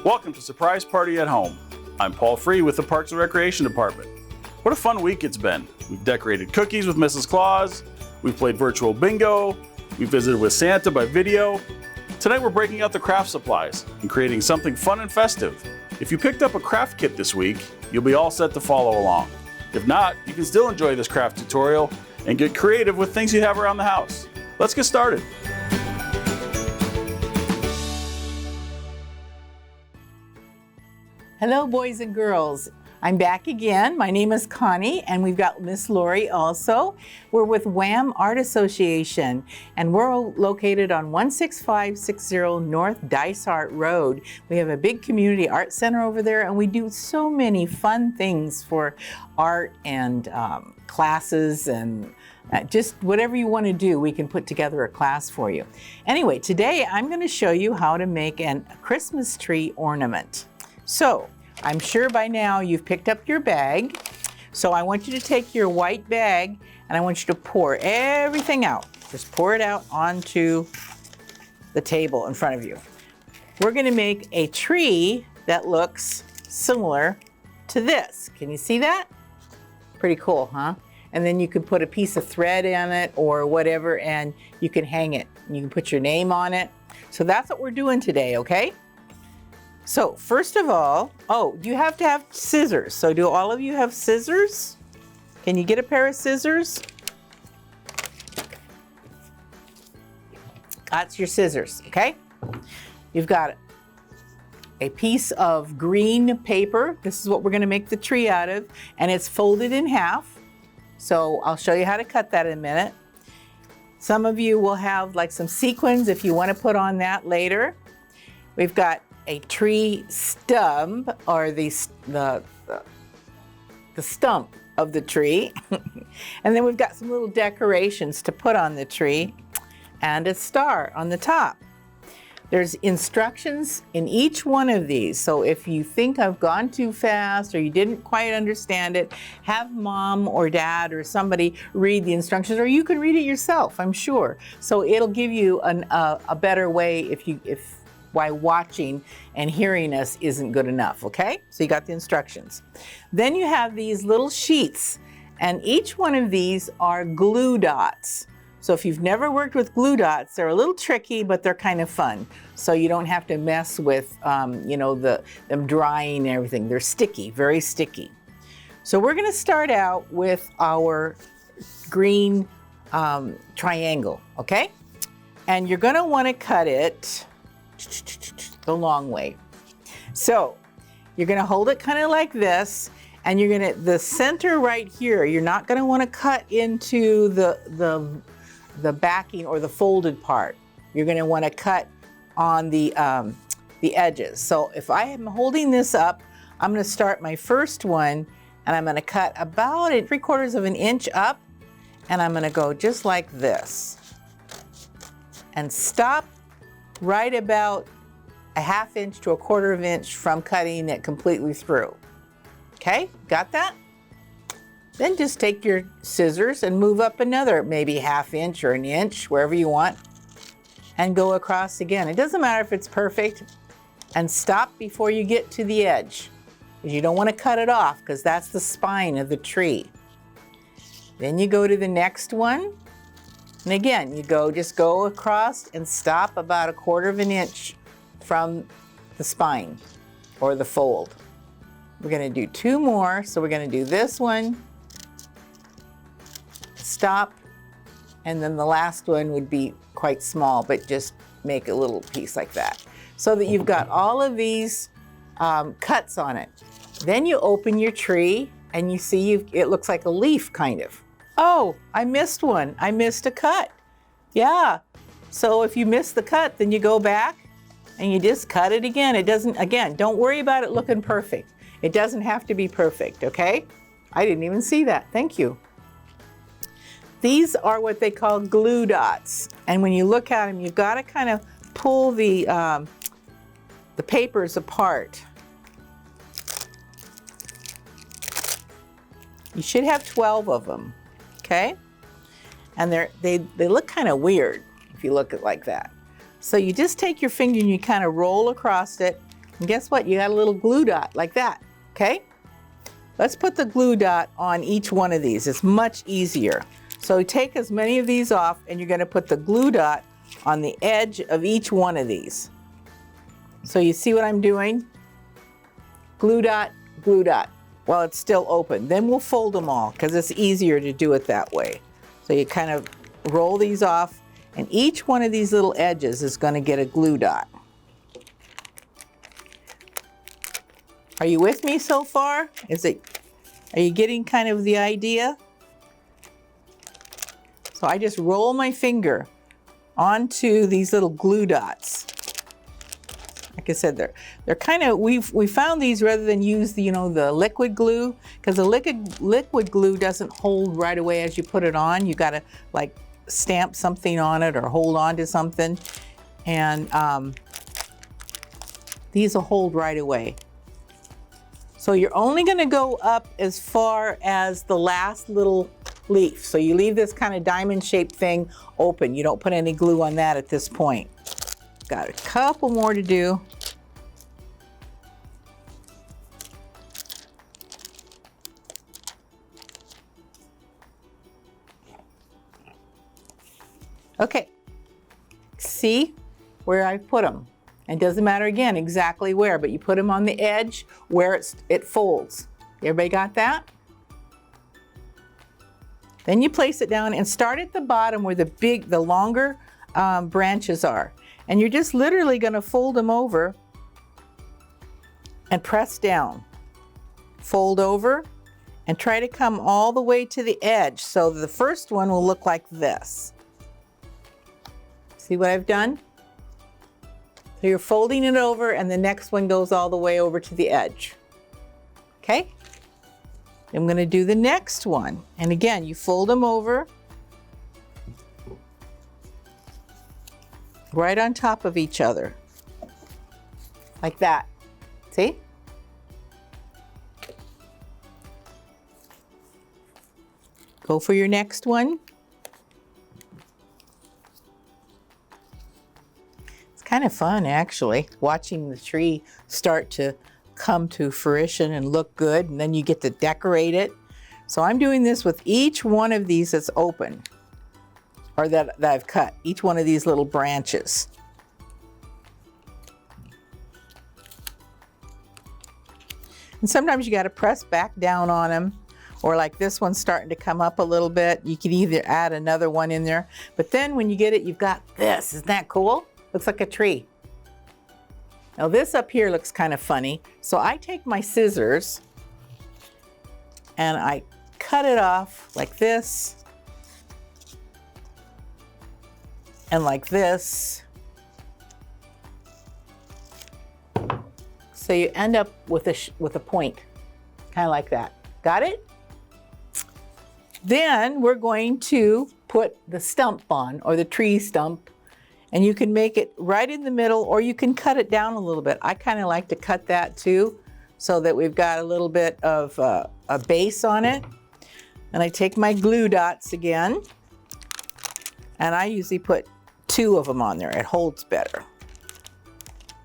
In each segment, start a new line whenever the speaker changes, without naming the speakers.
Welcome to Surprise Party at Home. I'm Paul Free with the Parks and Recreation Department. What a fun week it's been. We've decorated cookies with Mrs. Claus, we've played virtual bingo, we visited with Santa by video. Tonight we're breaking out the craft supplies and creating something fun and festive. If you picked up a craft kit this week, you'll be all set to follow along. If not, you can still enjoy this craft tutorial and get creative with things you have around the house. Let's get started.
Hello, boys and girls. I'm back again. My name is Connie, and we've got Miss Lori also. We're with WHAM Art Association, and we're located on 16560 North Dysart Road. We have a big community art center over there, and we do so many fun things for art and classes and just whatever you want to do, we can put together a class for you. Anyway, today I'm going to show you how to make a Christmas tree ornament. So, I'm sure by now you've picked up your bag. So I want you to take your white bag and I want you to pour everything out. Just pour it out onto the table in front of you. We're going to make a tree that looks similar to this. Can you see that? Pretty cool, huh? And then you can put a piece of thread in it or whatever and you can hang it. You can put your name on it. So that's what we're doing today, okay? So first of all, you have to have scissors. So do all of you have scissors? Can you get a pair of scissors? That's your scissors, okay? You've got a piece of green paper. This is what we're gonna make the tree out of, and it's folded in half. So I'll show you how to cut that in a minute. Some of you will have like some sequins if you wanna put on that later. We've got a tree stump, or the stump of the tree. And then we've got some little decorations to put on the tree and a star on the top. There's instructions in each one of these. So if you think I've gone too fast or you didn't quite understand it, have mom or dad or somebody read the instructions, or you can read it yourself, I'm sure. So it'll give you a better way if why watching and hearing us isn't good enough, okay? So you got the instructions. Then you have these little sheets, and each one of these are glue dots. So if you've never worked with glue dots, they're a little tricky, but they're kind of fun. So you don't have to mess with, them drying and everything. They're sticky, very sticky. So we're gonna start out with our green triangle, okay? And you're gonna wanna cut it the long way. So you're gonna hold it kind of like this, and you're gonna, the center right here, you're not gonna wanna cut into the backing or the folded part. You're gonna wanna cut on the edges. So if I am holding this up, I'm gonna start my first one, and I'm gonna cut about 3/4 of an inch up, and I'm gonna go just like this. And stop right about 1/2 inch to 1/4 of an inch from cutting it completely through. Okay, got that? Then just take your scissors and move up another maybe 1/2 inch or an inch, wherever you want, and go across again. It doesn't matter if it's perfect, and stop before you get to the edge, because you don't want to cut it off, because that's the spine of the tree. Then you go to the next one. And again, you just go across and stop about 1/4 of an inch from the spine or the fold. We're gonna do 2 more. So we're gonna do this one, stop, and then the last one would be quite small, but just make a little piece like that. So that you've got all of these cuts on it. Then you open your tree and you see it looks like a leaf kind of. Oh, I missed one. I missed a cut. Yeah. So if you miss the cut, then you go back and you just cut it again. It doesn't, again, don't worry about it looking perfect. It doesn't have to be perfect, okay? I didn't even see that. Thank you. These are what they call glue dots. And when you look at them, you've got to kind of pull the papers apart. You should have 12 of them. Okay? And they look kind of weird if you look at it like that. So you just take your finger and you kind of roll across it And guess what? You got a little glue dot like that, okay? Let's put the glue dot on each one of these. It's much easier. So take as many of these off and you're gonna put the glue dot on the edge of each one of these. So you see what I'm doing? Glue dot, while it's still open. Then we'll fold them all because it's easier to do it that way. So you kind of roll these off and each one of these little edges is gonna get a glue dot. Are you with me so far? Are you getting kind of the idea? So I just roll my finger onto these little glue dots. Like I said, they're kind of, we found these rather than use the, the liquid glue, because the liquid glue doesn't hold right away as you put it on. You gotta like stamp something on it or hold on to something. And these will hold right away. So you're only gonna go up as far as the last little leaf. So you leave this kind of diamond shaped thing open. You don't put any glue on that at this point. Got a couple more to do. Okay, see where I put them. It doesn't matter again exactly where, but you put them on the edge where it folds. Everybody got that? Then you place it down and start at the bottom where the longer branches are. And you're just literally gonna fold them over and press down. Fold over and try to come all the way to the edge. So the first one will look like this. See what I've done? So you're folding it over and the next one goes all the way over to the edge. Okay? I'm gonna do the next one. And again, you fold them over right on top of each other. Like that. See? Go for your next one. Kind of fun actually, watching the tree start to come to fruition and look good, and then you get to decorate it. So I'm doing this with each one of these that's open, or that I've cut, each one of these little branches. And sometimes you got to press back down on them, or like this one's starting to come up a little bit. You can either add another one in there, but then when you get it, you've got this. Isn't that cool? Looks like a tree. Now this up here looks kind of funny. So I take my scissors and I cut it off like this and like this. So you end up with a point, kind of like that. Got it? Then we're going to put the stump on, or the tree stump. And you can make it right in the middle, or you can cut it down a little bit. I kind of like to cut that too, so that we've got a little bit of a base on it. And I take my glue dots again, and I usually put 2 of them on there. It holds better.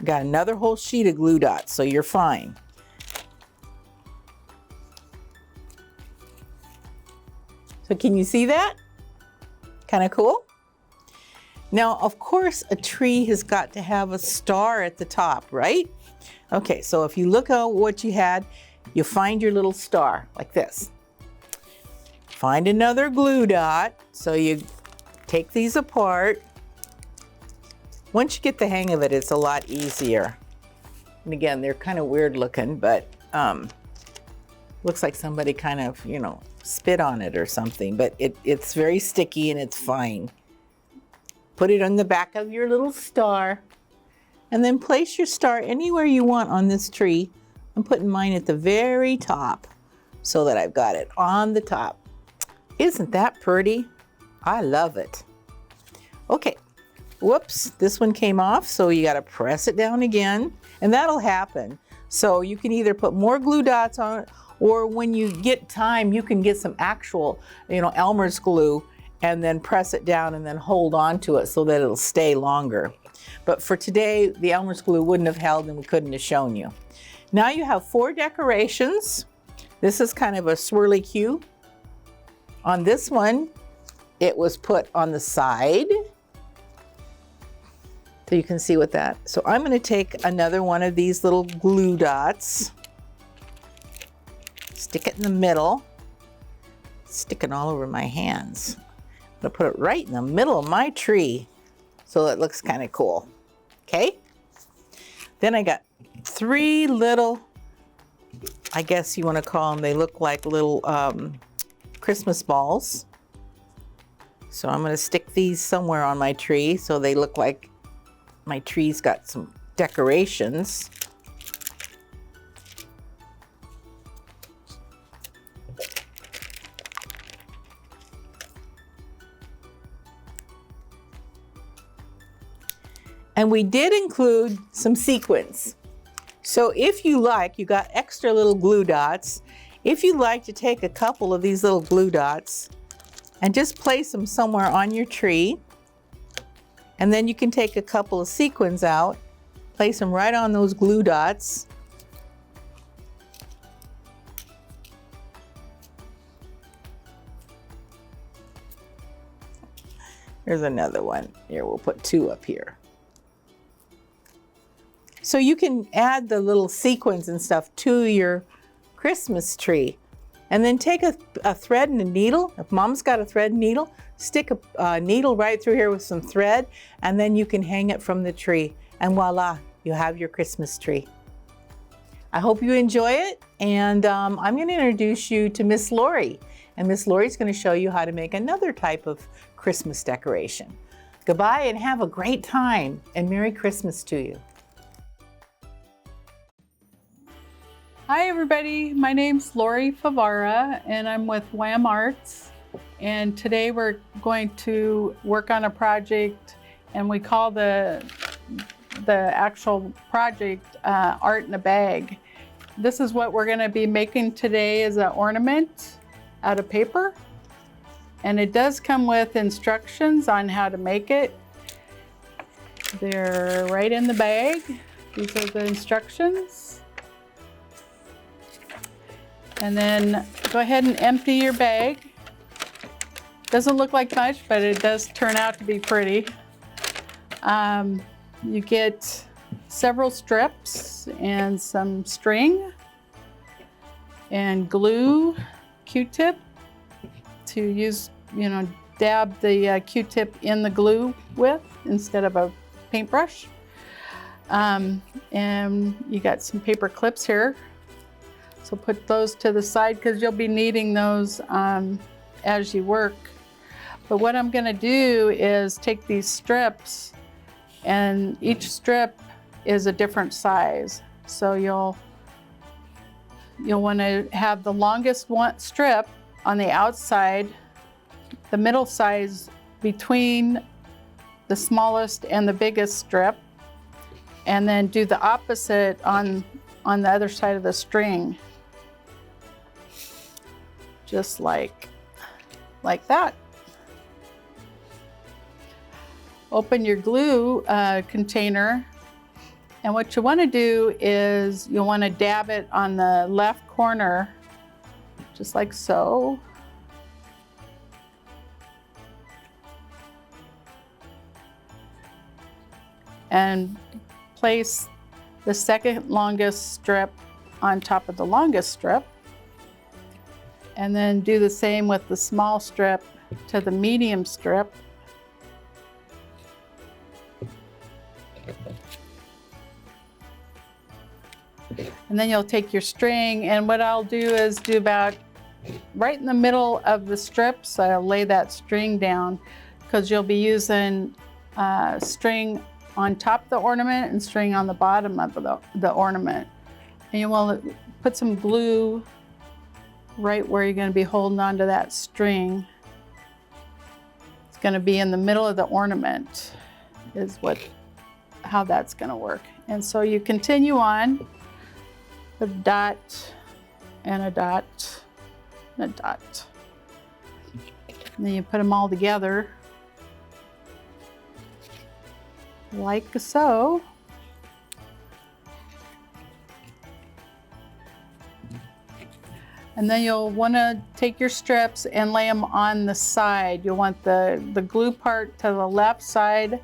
Got another whole sheet of glue dots, so you're fine. So can you see that? Kind of cool? Now, of course, a tree has got to have a star at the top, right? Okay, so if you look at what you had, you find your little star, like this. Find another glue dot, so you take these apart. Once you get the hang of it, it's a lot easier. And again, they're kind of weird looking, but looks like somebody kind of, spit on it or something, but it's very sticky and it's fine. Put it on the back of your little star, and then place your star anywhere you want on this tree. I'm putting mine at the very top so that I've got it on the top. Isn't that pretty? I love it. Okay, whoops, this one came off, so you gotta press it down again, and that'll happen. So you can either put more glue dots on it, or when you get time, you can get some actual, Elmer's glue, and then press it down and then hold on to it so that it'll stay longer. But for today, the Elmer's glue wouldn't have held and we couldn't have shown you. Now you have 4 decorations. This is kind of a swirly Q. On this one, it was put on the side. So you can see with that. So I'm going to take another one of these little glue dots, stick it in the middle, sticking all over my hands. I'm going to put it right in the middle of my tree so it looks kind of cool. Okay? Then I got 3 little, I guess you want to call them, they look like little Christmas balls. So I'm going to stick these somewhere on my tree so they look like my tree's got some decorations. And we did include some sequins. So if you like, you got extra little glue dots. If you'd like to take a couple of these little glue dots and just place them somewhere on your tree, and then you can take a couple of sequins out, place them right on those glue dots. Here's another one. Here, we'll put 2 up here. So you can add the little sequins and stuff to your Christmas tree. And then take a thread and a needle. If Mom's got a thread and needle, stick a needle right through here with some thread, and then you can hang it from the tree. And voila, you have your Christmas tree. I hope you enjoy it, and I'm going to introduce you to Miss Lori. And Miss Lori's going to show you how to make another type of Christmas decoration. Goodbye and have a great time, and Merry Christmas to you.
Hi everybody, my name's Lori Favara and I'm with WHAM Arts, and today we're going to work on a project, and we call the actual project Art in a Bag. This is what we're going to be making today, is an ornament out of paper, and it does come with instructions on how to make it. They're right in the bag. These are the instructions. And then go ahead and empty your bag. Doesn't look like much, but it does turn out to be pretty. You get several strips and some string and glue, Q-tip to use, dab the Q-tip in the glue with instead of a paintbrush. And you got some paper clips here. So put those to the side because you'll be needing those as you work. But what I'm going to do is take these strips, and each strip is a different size. So you'll want to have the longest strip on the outside, the middle size between the smallest and the biggest strip, and then do the opposite on the other side of the string. Just like that. Open your glue container, and what you want to do is you'll want to dab it on the left corner, just like so. And place the second longest strip on top of the longest strip. And then do the same with the small strip to the medium strip. And then you'll take your string, and what I'll do is do about right in the middle of the strips, I'll lay that string down because you'll be using string on top of the ornament and string on the bottom of the ornament. And you want to put some glue right where you're going to be holding onto that string. It's going to be in the middle of the ornament is how that's going to work. And so you continue on with a dot and a dot and a dot. And then you put them all together. like so. And then you'll want to take your strips and lay them on the side. You'll want the glue part to the left side,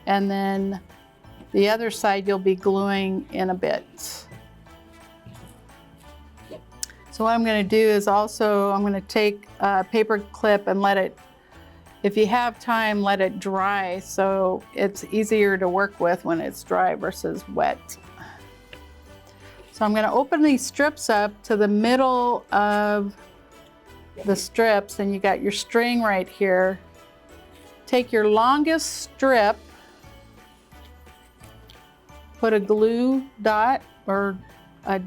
and then the other side you'll be gluing in a bit. So what I'm going to do is also I'm going to take a paper clip and let it, if you have time, let it dry so it's easier to work with when it's dry versus wet. So I'm going to open these strips up to the middle of the strips, and you got your string right here. Take your longest strip, put a glue dot or a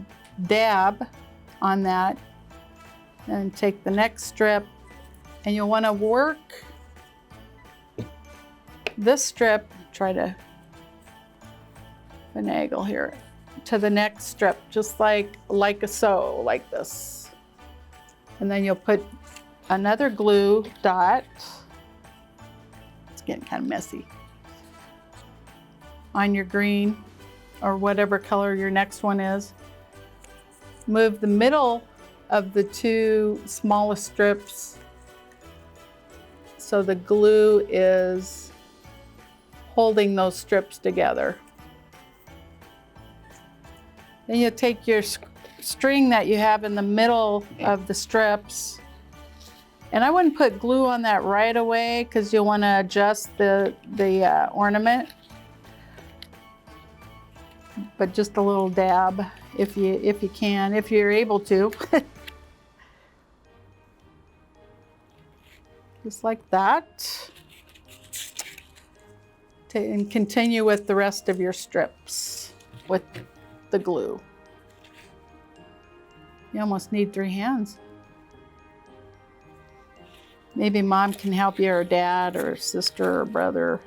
dab on that, and take the next strip, and you'll want to work this strip, try to finagle here, to the next strip, just like so, like this. And then you'll put another glue dot, it's getting kind of messy, on your green or whatever color your next one is. Move the middle of the two smallest strips so the glue is holding those strips together. Then you'll take your string that you have in the middle of the strips, and I wouldn't put glue on that right away because you'll want to adjust the ornament, but just a little dab if you can, if you're able to. Just like that. And continue with the rest of your strips with the glue. You almost need 3 hands. Maybe mom can help you, or dad, or sister, or brother.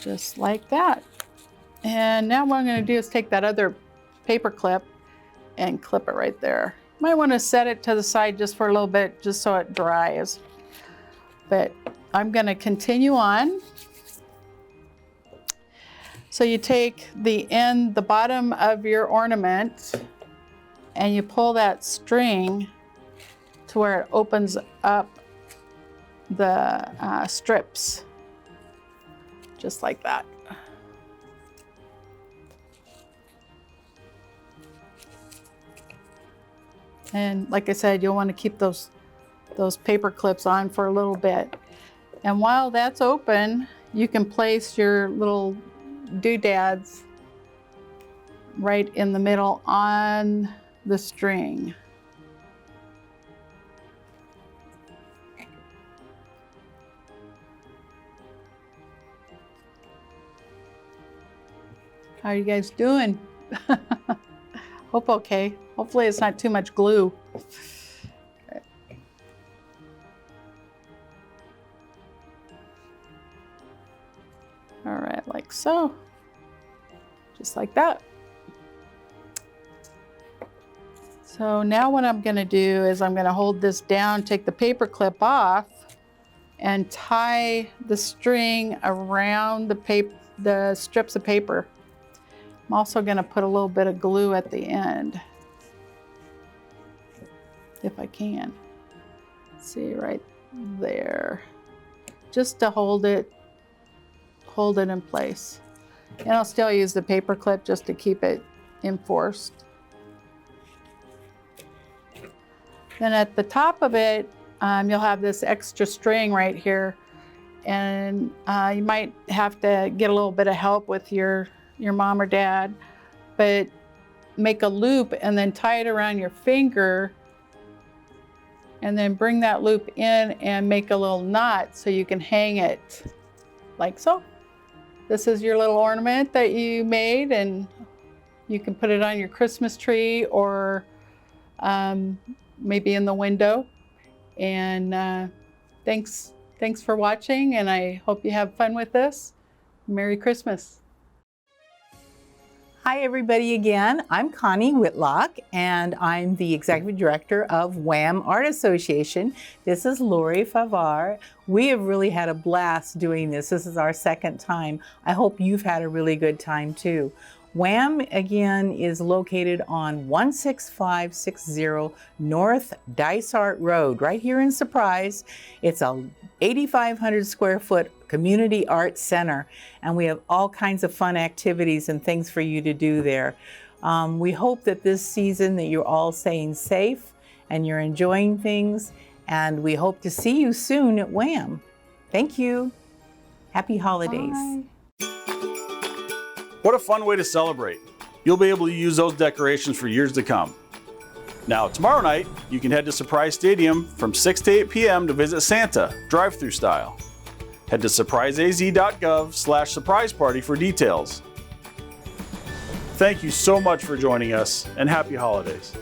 Just like that. And now what I'm going to do is take that other paper clip and clip it right there. Might want to set it to the side just for a little bit, just so it dries. But I'm going to continue on. So you take the end, the bottom of your ornament, and you pull that string to where it opens up the strips, just like that. And like I said, you'll want to keep those paper clips on for a little bit. And while that's open, you can place your little doodads right in the middle on the string. How are you guys doing? Hope okay. Hopefully it's not too much glue. Okay. All right, like so. Just like that. So now what I'm gonna do is I'm gonna hold this down, take the paper clip off, and tie the string around the strips of paper. I'm also gonna put a little bit of glue at the end, if I can. See, right there. Just to hold it in place. And I'll still use the paper clip just to keep it enforced. Then at the top of it, you'll have this extra string right here. And you might have to get a little bit of help with your mom or dad, but make a loop and then tie it around your finger, and then bring that loop in and make a little knot so you can hang it like so. This is your little ornament that you made, and you can put it on your Christmas tree or maybe in the window. And thanks for watching, and I hope you have fun with this. Merry Christmas.
Hi, everybody, again. I'm Connie Whitlock, and I'm the Executive Director of WHAM Art Association. This is Lori Favar. We have really had a blast doing this. This is our second time. I hope you've had a really good time, too. WHAM, again, is located on 16560 North Dysart Road, right here in Surprise. It's a 8,500 square foot community arts center, and we have all kinds of fun activities and things for you to do there. We hope that this season that you're all staying safe and you're enjoying things, and we hope to see you soon at WHAM. Thank you. Happy holidays.
Bye.
What a fun way to celebrate. You'll be able to use those decorations for years to come. Now, tomorrow night, you can head to Surprise Stadium from 6 to 8 p.m. to visit Santa, drive-through style. Head to surpriseaz.gov/surprise party for details. Thank you so much for joining us, and happy holidays.